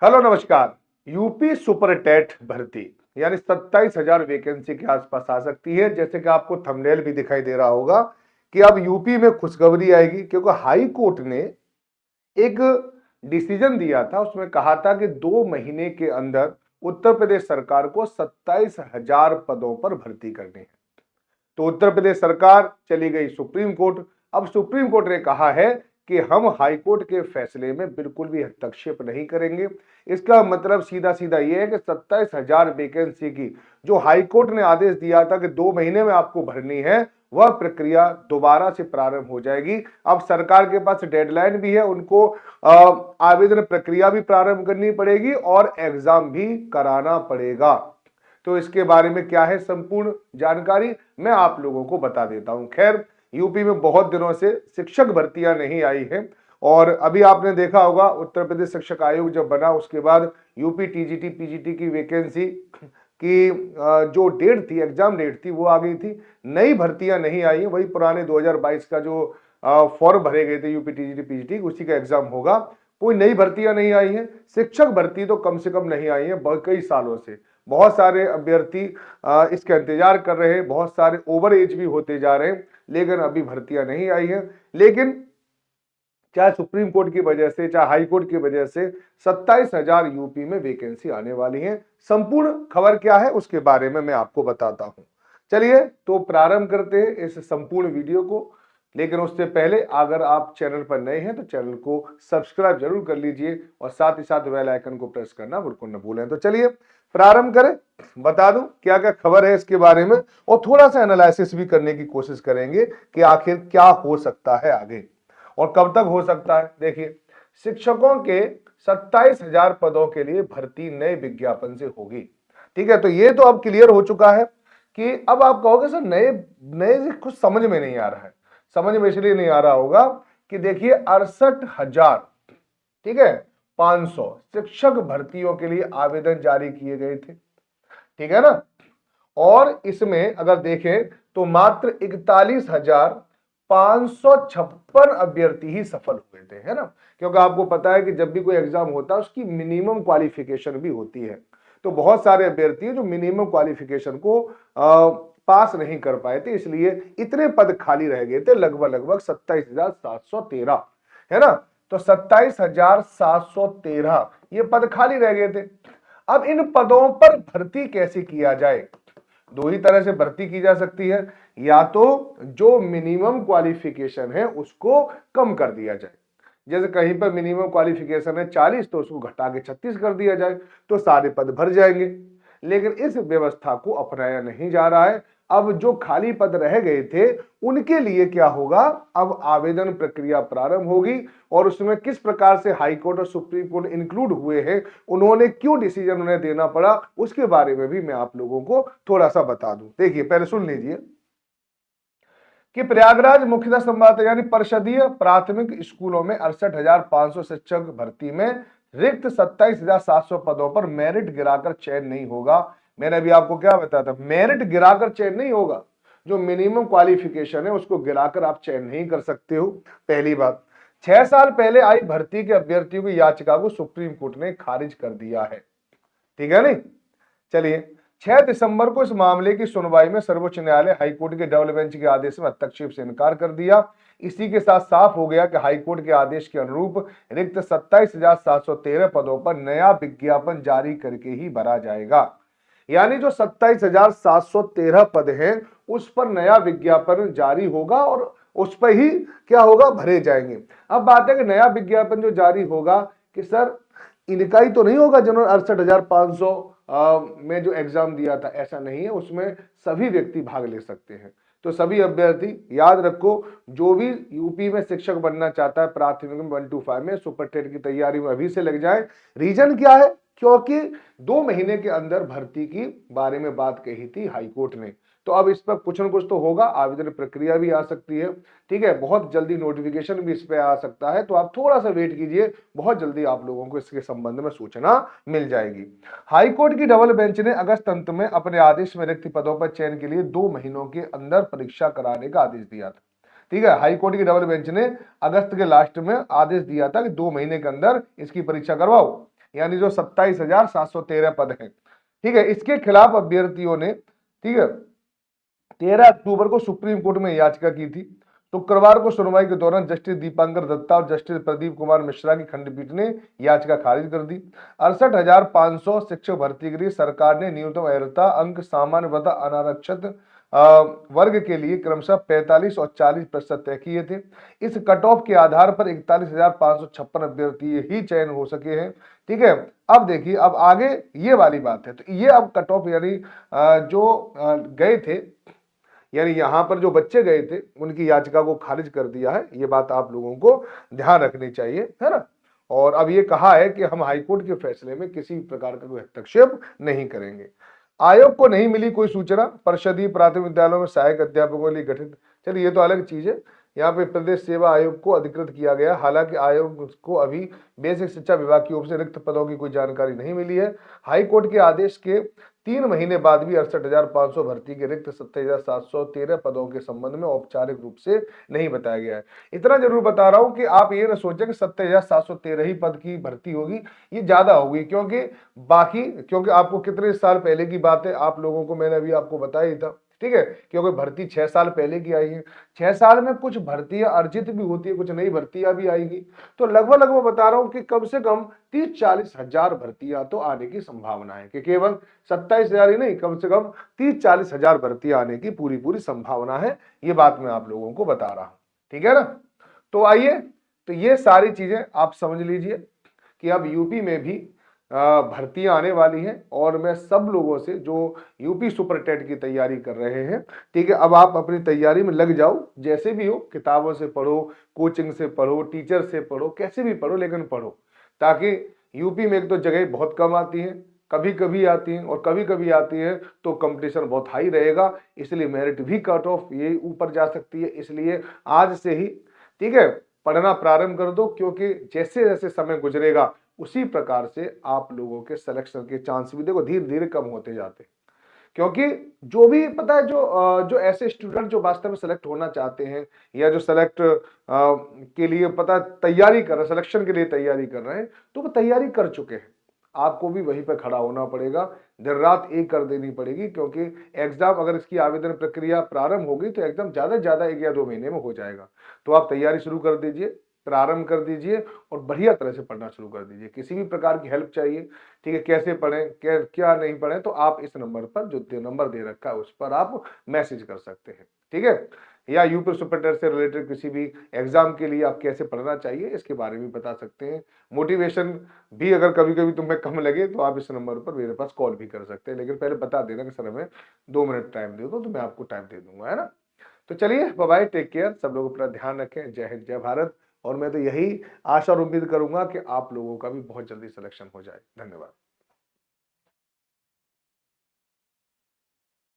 Hello नमस्कार। UP super TET भर्ती यानी 27,000 वैकेंसी के आसपास आ सकती है। जैसे कि आपको थंबनेल भी दिखाई दे रहा होगा कि अब यूपी में खुशखबरी आएगी, क्योंकि हाई कोर्ट ने एक डिसीजन दिया था। उसमें कहा था कि 2 महीने के अंदर उत्तर प्रदेश सरकार को 27,000 पदों पर भर्ती करनी है। तो उत्तर प्रदेश सरकार चली गई सुप्रीम कोर्ट। अब सुप्रीम कोर्ट ने कहा है कि हम हाई कोर्ट के फैसले में बिल्कुल भी हस्तक्षेप नहीं करेंगे। इसका मतलब सीधा सीधा यह है कि 27,000 वैकेंसी की जो हाई कोर्ट ने आदेश दिया था कि 2 महीने में आपको भरनी है, वह प्रक्रिया दोबारा से प्रारंभ हो जाएगी। अब सरकार के पास डेडलाइन भी है, उनको आवेदन प्रक्रिया भी प्रारंभ करनी पड़ेगी और एग्जाम भी कराना पड़ेगा। तो इसके बारे में क्या है संपूर्ण जानकारी मैं आप लोगों को बता देता हूं। खैर, यूपी में बहुत दिनों से शिक्षक भर्तियां नहीं आई हैं और अभी आपने देखा होगा उत्तर प्रदेश शिक्षक आयोग जब बना उसके बाद यूपी टीजीटी पीजीटी की वैकेंसी की जो डेट थी, एग्जाम डेट थी, वो आ गई थी। नई भर्तियां नहीं आई है, वही पुराने 2022 का जो फॉर्म भरे गए थे यूपी टीजीटी पीजीटी, उसी का एग्जाम होगा। कोई नई भर्तियां नहीं आई है। शिक्षक भर्ती तो कम से कम नहीं आई है कई सालों से। बहुत सारे अभ्यर्थी इसका इंतजार कर रहे हैं, बहुत सारे ओवर एज भी होते जा रहे हैं, लेकिन अभी भर्तियां नहीं आई है। लेकिन चाहे सुप्रीम कोर्ट की वजह से चाहे हाई कोर्ट की वजह से 27,000 यूपी में वैकेंसी आने वाली है। संपूर्ण खबर क्या है उसके बारे में मैं आपको बताता हूं। चलिए तो प्रारंभ करते हैं इस संपूर्ण वीडियो को। लेकिन उससे पहले अगर आप चैनल पर नए हैं तो चैनल को सब्सक्राइब जरूर कर लीजिए और साथ ही साथ बेल आइकन को प्रेस करना बिल्कुल न भूलें। तो चलिए प्रारंभ करें, बता दूं क्या क्या खबर है इसके बारे में और थोड़ा सा एनालिसिस भी करने की कोशिश करेंगे कि आखिर क्या हो सकता है आगे और कब तक हो सकता है। देखिए, शिक्षकों के 27,000 पदों के लिए भर्ती नए विज्ञापन से होगी। ठीक है, तो ये तो अब क्लियर हो चुका है कि अब आप कहोगे सर नए नए कुछ समझ में नहीं आ रहा है। समझ में इसलिए नहीं आ रहा होगा कि देखिए 68,000, ठीक है, 500 शिक्षक भर्तियों के लिए आवेदन जारी किए गए थे। ठीक है ना। और इसमें अगर देखें तो मात्र 41,556 अभ्यर्थी ही सफल हुए थे, है ना। क्योंकि आपको पता है कि जब भी कोई एग्जाम होता है उसकी मिनिमम क्वालिफिकेशन भी होती है। तो बहुत सारे अभ्यर्थी जो मिनिमम क्वालिफिकेशन को पास नहीं कर पाए थे, इसलिए इतने पद खाली रह गए थे, लगभग लगभग 27,713, है ना। तो 27,713 ये पद खाली रह गए थे। अब इन पदों पर भर्ती कैसे किया जाए? दो ही तरह से भर्ती की जा सकती है। या तो जो मिनिमम क्वालिफिकेशन है उसको कम कर दिया जाए, जैसे कहीं पर मिनिमम क्वालिफिकेशन है 40 तो उसको घटा के 36 कर दिया जाए, तो सारे पद भर जाएंगे। लेकिन इस व्यवस्था को अपनाया नहीं जा रहा है। अब जो खाली पद रह गए थे उनके लिए क्या होगा, अब आवेदन प्रक्रिया प्रारंभ होगी और उसमें किस प्रकार से हाई कोर्ट और सुप्रीम कोर्ट इंक्लूड हुए हैं, उन्होंने क्यों डिसीजन उन्हें देना पड़ा, उसके बारे में भी मैं आप लोगों को थोड़ा सा बता दूं। देखिए पहले सुन लीजिए कि प्रयागराज मुख्यतः संवाददाता यानी परिषदीय प्राथमिक स्कूलों में 68,500 शिक्षक भर्ती में रिक्त 27,700 पदों पर मेरिट गिराकर चयन नहीं होगा। मैंने अभी आपको क्या बताया था, मेरिट गिराकर चयन नहीं होगा। जो मिनिमम क्वालिफिकेशन है उसको गिराकर आप चयन नहीं कर सकते हो। पहली बात, 6 साल पहले आई भर्ती के अभ्यर्थियों की याचिका को सुप्रीम कोर्ट ने खारिज कर दिया है। ठीक है नहीं। चलिए, 6 दिसंबर को इस मामले की सुनवाई में सर्वोच्च न्यायालय हाईकोर्ट के डबल बेंच के आदेश में हस्तक्षेप से इनकार कर दिया। इसी के साथ साफ हो गया कि हाईकोर्ट के आदेश के अनुरूप रिक्त 27,713 पदों पर नया विज्ञापन जारी करके ही भरा जाएगा। यानी जो 27,713 पद हैं उस पर नया विज्ञापन जारी होगा और उस पर ही क्या होगा, भरे जाएंगे। अब बात है कि नया विज्ञापन जो जारी होगा कि सर इनका ही तो नहीं होगा जिन्होंने 68,500 में जो एग्जाम दिया था, ऐसा नहीं है। उसमें सभी व्यक्ति भाग ले सकते हैं। तो सभी अभ्यर्थी याद रखो, जो भी यूपी में शिक्षक बनना चाहता है प्राथमिक में 1 to 5 में सुपर टेट की तैयारी में अभी से लग जाए। रीजन क्या है, क्योंकि 2 महीने के अंदर भर्ती की बारे में बात कही थी हाईकोर्ट ने। तो अब इस पर कुछ न कुछ तो होगा, आवेदन प्रक्रिया भी आ सकती है। ठीक है, बहुत जल्दी नोटिफिकेशन भी इस पे आ सकता है। तो आप थोड़ा सा वेट कीजिए, बहुत जल्दी आप लोगों को इसके संबंध में सूचना मिल जाएगी। हाईकोर्ट की डबल बेंच ने अगस्त अंत में अपने आदेश में रिक्त पदों पर चयन के लिए 2 महीनों के अंदर परीक्षा कराने का आदेश दिया था। ठीक है, हाईकोर्ट की डबल बेंच ने अगस्त के लास्ट में आदेश दिया था कि 2 महीने के अंदर इसकी परीक्षा करवाओ। यानी जो 27,713 पद हैं, ठीक है, इसके खिलाफ अभ्यर्थियों ने, ठीक है, 13 अक्टूबर को सुप्रीम कोर्ट में याचिका की थी। शुक्रवार को सुनवाई के दौरान जस्टिस दीपांकर दत्ता और जस्टिस प्रदीप कुमार मिश्रा की खंडपीठ ने याचिका खारिज कर दी। 68,500 शिक्षक भर्ती के लिए सरकार ने न्यूनतम अर्हता अंक सामान्य व अनारक्षित वर्ग के लिए क्रमशः 45 और 40% तय किए थे। इस कट ऑफ के आधार पर 41,556 अभ्यर्थी ही चयन हो सके हैं। ठीक है, अब देखिए, अब आगे ये वाली बात है, तो ये अब कट ऑफ यानी जो गए थे, यानी यहां पर जो बच्चे गए थे उनकी याचिका को खारिज कर दिया है। ये बात आप लोगों को ध्यान रखनी चाहिए, है ना। और अब ये कहा है कि हम हाईकोर्ट के फैसले में किसी प्रकार का कोई हस्तक्षेप नहीं करेंगे। आयोग को नहीं मिली कोई सूचना, परिषदीय प्राथमिक विद्यालयों में सहायक अध्यापकों के लिए गठित, चलिए ये तो अलग चीज है। यहाँ पे प्रदेश सेवा आयोग को अधिकृत किया गया, हालांकि आयोग को अभी बेसिक शिक्षा विभाग की ओर से रिक्त पदों की कोई जानकारी नहीं मिली है। हाईकोर्ट के आदेश के 3 महीने बाद भी 68,500 भर्ती के रिक्त 27,713 पदों के संबंध में औपचारिक रूप से नहीं बताया गया है। इतना जरूर बता रहा हूं कि आप ये ना सोचें कि 27,713 ही पद की भर्ती होगी, ये ज्यादा होगी, क्योंकि आपको कितने साल पहले की बात है, आप लोगों को मैंने अभी आपको बताया ही था। ठीक है, क्योंकि भर्ती 6 साल पहले की आई है, 6 साल में कुछ भर्तियां अर्जित भी होती है, कुछ नई भर्तियां भी आएगी। तो लगभग मैं बता रहा हूं कि कम से कम 30-40 हजार भर्तियां तो आने की संभावना है, कि केवल 27,000 ही नहीं, कम से कम 30-40 हजार भर्तियां आने की पूरी संभावना है। ये बात मैं आप लोगों को बता रहा हूं, ठीक है ना। तो आइए, तो ये सारी चीजें आप समझ लीजिए कि अब यूपी में भी भर्तियां आने वाली हैं, और मैं सब लोगों से जो यूपी सुपर टेट की तैयारी कर रहे हैं, ठीक है, अब आप अपनी तैयारी में लग जाओ। जैसे भी हो, किताबों से पढ़ो, कोचिंग से पढ़ो, टीचर से पढ़ो, कैसे भी पढ़ो, लेकिन पढ़ो, ताकि यूपी में एक तो जगह बहुत कम आती है, कभी कभी आती हैं, और कभी कभी आती है तो कंपटीशन बहुत हाई रहेगा, इसलिए मेरिट भी कट ऑफ ये ऊपर जा सकती है। इसलिए आज से ही, ठीक है, पढ़ना प्रारंभ कर दो, क्योंकि जैसे जैसे समय गुजरेगा उसी प्रकार से आप लोगों के सिलेक्शन के चांस भी देखो धीरे धीरे कम होते जाते हैं। क्योंकि जो भी पता है, जो ऐसे स्टूडेंट जो वास्तव में सेलेक्ट होना चाहते हैं, या जो सेलेक्ट के लिए पता तैयारी कर रहे हैं, सिलेक्शन के लिए तैयारी कर रहे हैं, तो वो तैयारी कर चुके हैं। आपको भी वहीं पर खड़ा होना पड़ेगा, दिन रात एक कर देनी पड़ेगी, क्योंकि एग्जाम, अगर इसकी आवेदन प्रक्रिया प्रारंभ होगी तो एग्जाम ज्यादा से ज्यादा 1 या 2 महीने में हो जाएगा। तो आप तैयारी शुरू कर दीजिए, प्रारंभ कर दीजिए, और बढ़िया तरह से पढ़ना शुरू कर दीजिए। किसी भी प्रकार की हेल्प चाहिए, ठीक है, कैसे पढ़ें, क्या नहीं पढ़ें, तो आप इस नंबर पर, जो नंबर दे रखा है उस पर आप मैसेज कर सकते हैं, ठीक है। या यूपी सुपर टेट से रिलेटेड किसी भी एग्जाम के लिए आप कैसे पढ़ना चाहिए इसके बारे में बता सकते हैं। मोटिवेशन भी अगर कभी कभी तुम्हें कम लगे तो आप इस नंबर पर मेरे पास कॉल भी कर सकते हैं, लेकिन पहले बता देना कि सर हमें 2 मिनट टाइम दे दो, तो मैं आपको टाइम दे दूंगा, है ना। तो चलिए, बाय बाय, टेक केयर, सब लोग अपना ध्यान रखें। जय हिंद, जय भारत। और मैं तो यही आशा और उम्मीद करूंगा कि आप लोगों का भी बहुत जल्दी सिलेक्शन हो जाए। धन्यवाद।